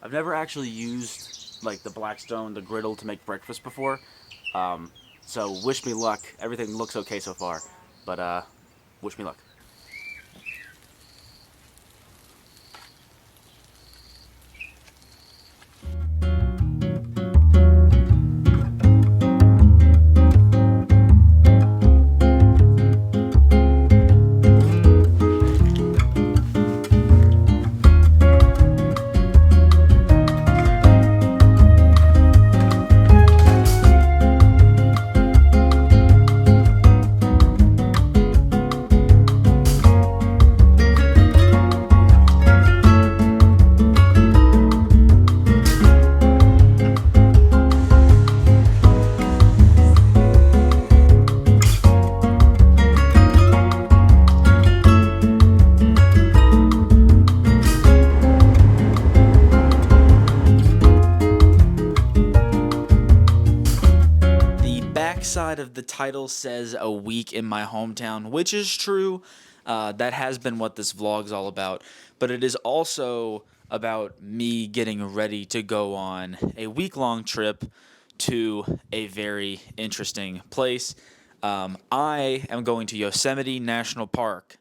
I've never actually used like the Blackstone, the griddle to make breakfast before. So wish me luck. Everything looks okay so far, but wish me luck. Backside of the title says a week in my hometown, which is true. That has been what this vlog's all about, but it is also about me getting ready to go on a week-long trip to a very interesting place. I am going to Yosemite National Park.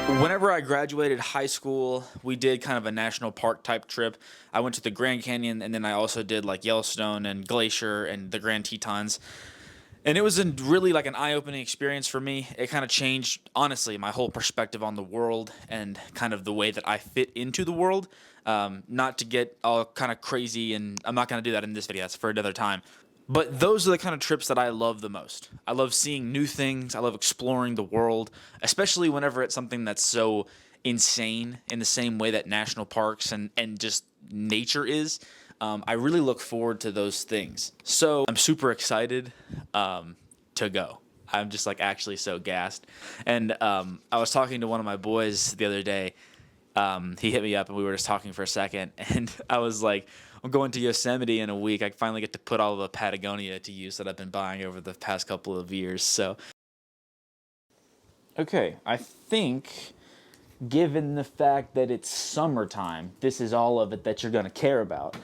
Whenever I graduated high school, we did kind of a national park type trip. I went to the Grand Canyon, and then I also did like Yellowstone and Glacier and the Grand Tetons. And it was really like an eye-opening experience for me. It kind of changed, honestly, my whole perspective on the world and kind of the way that I fit into the world. Not to get all kind of crazy, and I'm not going to do that in this video. That's for another time. But those are the kind of trips that I love the most. I love seeing new things. I love exploring the world, especially whenever it's something that's so insane in the same way that national parks and just nature is. I really look forward to those things. So I'm super excited to go. I'm just like actually so gassed. And I was talking to one of my boys the other day. He hit me up and we were just talking for a second. And I was like, I'm going to Yosemite in a week. I finally get to put all the Patagonia to use that I've been buying over the past couple of years. So, okay, I think given the fact that it's summertime, this is all of it that you're going to care about.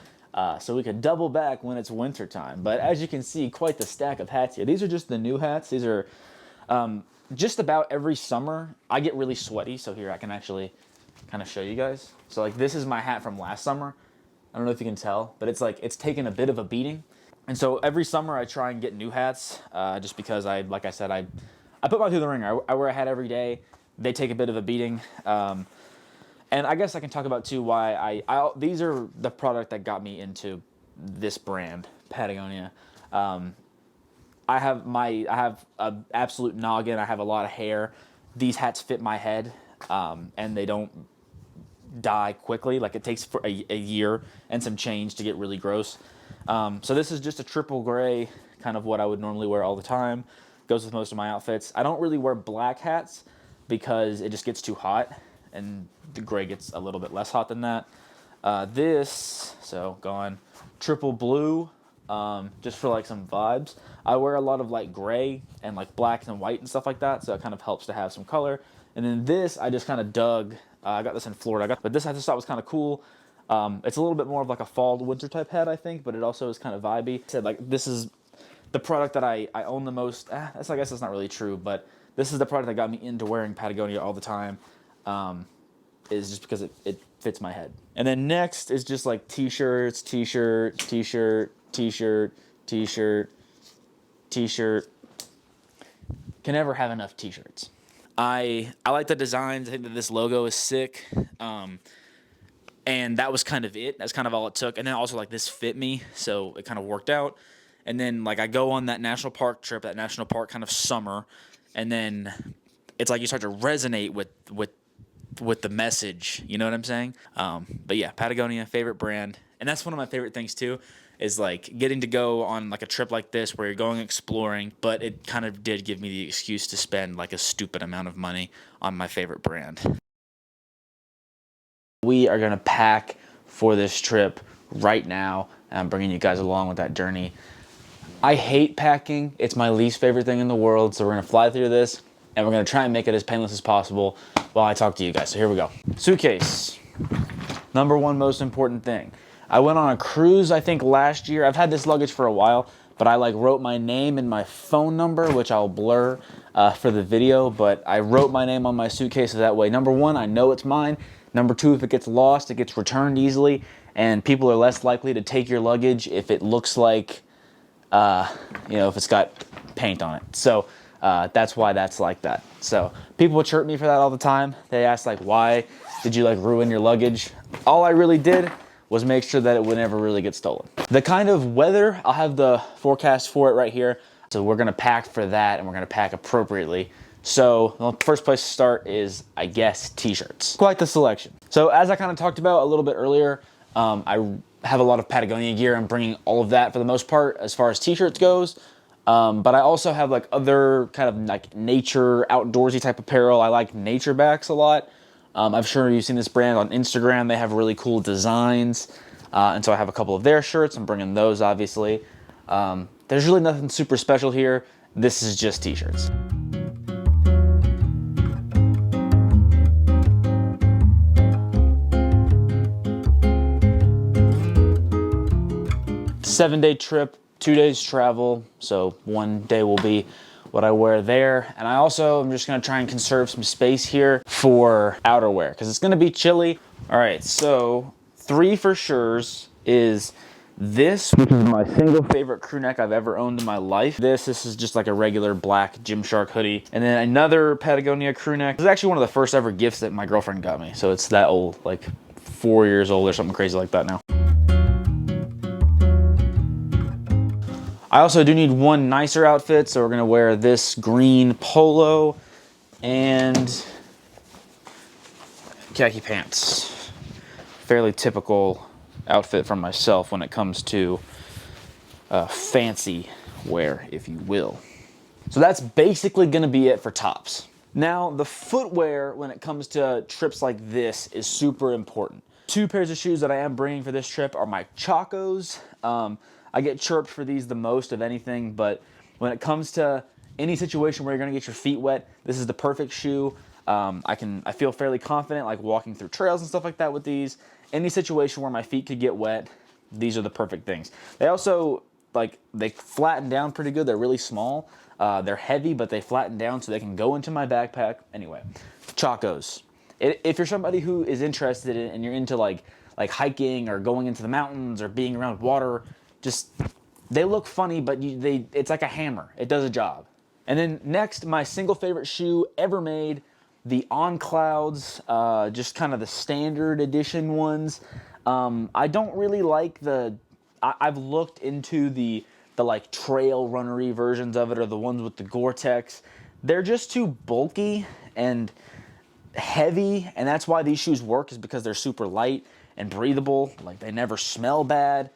So we could double back when it's wintertime. But as you can see, quite the stack of hats here. These are just the new hats. These are just about every summer. I get really sweaty, so here I can actually kind of show you guys. So like this is my hat from last summer. I don't know if you can tell, but it's like it's taken a bit of a beating. And so every summer I try and get new hats just because like I said, I put mine through the ringer. I wear a hat every day. They take a bit of a beating. And I guess I can talk about too why these are the product that got me into this brand, Patagonia. I have an absolute noggin. I have a lot of hair. These hats fit my head, and they don't die quickly. Like it takes for a year and some change to get really gross. So this is just a triple gray, kind of what I would normally wear all the time. Goes with most of my outfits. I don't really wear black hats because it just gets too hot, and the gray gets a little bit less hot than that. So going triple blue, just for like some vibes. I wear a lot of like gray and like black and white and stuff like that, so it kind of helps to have some color. And then this, I just kind of dug. I got this in Florida, but this I just thought was kind of cool. It's a little bit more of like a fall to winter type hat, I think, but it also is kind of vibey. Said like this is the product that I own the most. I guess that's not really true, but this is the product that got me into wearing Patagonia all the time. Is just because it fits my head. And then next is just like t-shirts, t-shirt, t-shirt, t-shirt, t-shirt, t-shirt. Can never have enough t-shirts. I like the designs. I think that this logo is sick. And that was kind of it. That's kind of all it took. And then also like this fit me, so it kind of worked out. And then like I go on that national park trip, that national park kind of summer, and then it's like you start to resonate with the message, you know what I'm saying? But yeah, Patagonia, favorite brand. And that's one of my favorite things too, is like getting to go on like a trip like this where you're going exploring, but it kind of did give me the excuse to spend like a stupid amount of money on my favorite brand. We are gonna pack for this trip right now, and I'm bringing you guys along with that journey. I hate packing. It's my least favorite thing in the world, so we're gonna fly through this, and we're gonna try and make it as painless as possible while I talk to you guys. So here we go. Suitcase. Number one most important thing. I went on a cruise, I think last year. I've had this luggage for a while, but I like wrote my name and my phone number, which I'll blur for the video, but I wrote my name on my suitcase so that way, number one, I know it's mine. Number two, if it gets lost, it gets returned easily, and people are less likely to take your luggage if it looks like, if it's got paint on it. So that's why that's like that. So people would chirp me for that all the time. They ask like, why did you like ruin your luggage? All I really did was make sure that it would never really get stolen. The kind of weather, I'll have the forecast for it right here. So we're gonna pack for that, and we're gonna pack appropriately. So the first place to start is, I guess, t-shirts. Quite the selection. So as I kind of talked about a little bit earlier, I have a lot of Patagonia gear. I'm bringing all of that for the most part as far as t-shirts goes. But I also have like other kind of like nature, outdoorsy type apparel. I like nature backs a lot. I'm sure you've seen this brand on Instagram. They have really cool designs. And so I have a couple of their shirts. I'm bringing those, obviously. There's really nothing super special here. This is just t-shirts. Seven-day trip, 2 days travel. So one day will be what I wear there. And I also am just gonna try and conserve some space here for outerwear because it's gonna be chilly. All right, so 3 for sures is this, which is my single favorite crew neck I've ever owned in my life. This is just like a regular black Gymshark hoodie. And then another Patagonia crew neck. This is actually one of the first ever gifts that my girlfriend got me. So it's that old, like 4 years old or something crazy like that now. I also do need one nicer outfit, so we're gonna wear this green polo and khaki pants. Fairly typical outfit from myself when it comes to fancy wear, if you will. So that's basically gonna be it for tops. Now, the footwear when it comes to trips like this is super important. 2 pairs of shoes that I am bringing for this trip are my Chacos. I get chirped for these the most of anything, but when it comes to any situation where you're gonna get your feet wet, this is the perfect shoe. I feel fairly confident like walking through trails and stuff like that with these. Any situation where my feet could get wet, these are the perfect things. They also, they flatten down pretty good. They're really small. They're heavy, but they flatten down so they can go into my backpack. Anyway, Chacos. If you're somebody who is interested in, and you're into like hiking or going into the mountains or being around water, they look funny, but it's like a hammer. It does a job. And then next, my single favorite shoe ever made, the On Clouds, just kind of the standard edition ones. I don't really like I've looked into the like trail runnery versions of it, or the ones with the Gore-Tex. They're just too bulky and heavy, and that's why these shoes work, is because they're super light and breathable. Like, they never smell bad.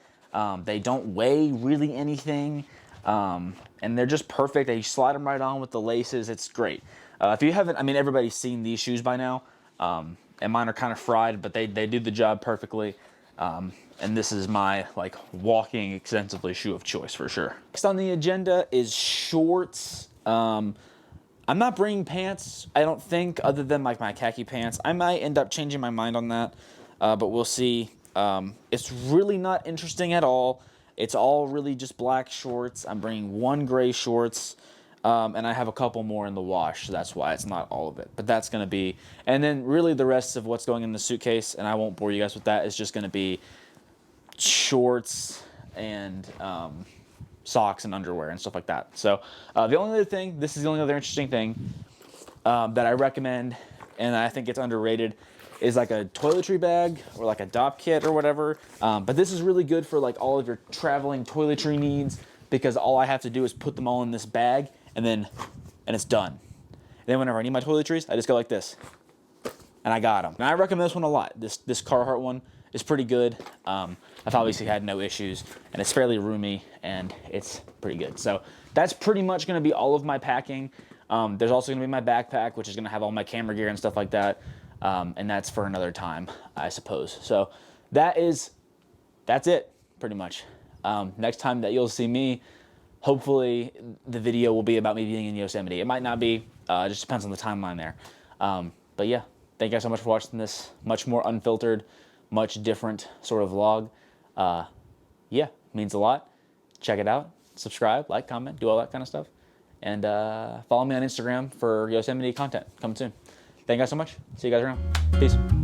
They don't weigh really anything, and they're just perfect. They slide them right on with the laces. It's great. If you haven't, everybody's seen these shoes by now, and mine are kind of fried, but they do the job perfectly. And this is my walking extensively shoe of choice for sure. Next on the agenda is shorts. I'm not bringing pants, I don't think, other than my khaki pants. I might end up changing my mind on that, but we'll see. It's really not interesting at all. It's all really just black shorts. I'm bringing 1 gray shorts, and I have a couple more in the wash, so that's why it's not all of it. But that's going to be, and then really the rest of what's going in the suitcase, and I won't bore you guys with that, is just going to be shorts and socks and underwear and stuff like that. So the only other thing, this is the only other interesting thing that I recommend, and I think it's underrated, is like a toiletry bag or like a DOP kit or whatever. But this is really good for all of your traveling toiletry needs, because all I have to do is put them all in this bag and it's done. And then whenever I need my toiletries, I just go like this and I got them. And I recommend this one a lot. This Carhartt one is pretty good. I've obviously had no issues, and it's fairly roomy, and it's pretty good. So that's pretty much gonna be all of my packing. There's also gonna be my backpack, which is gonna have all my camera gear and stuff like that. And that's for another time, I suppose. So that's it, pretty much. Next time that you'll see me, hopefully the video will be about me being in Yosemite. It might not be, it just depends on the timeline there. But yeah, thank you guys so much for watching this much more unfiltered, much different sort of vlog. Yeah, means a lot. Check it out. Subscribe, like, comment, do all that kind of stuff. And follow me on Instagram for Yosemite content coming soon. Thank you guys so much. See you guys around. Peace.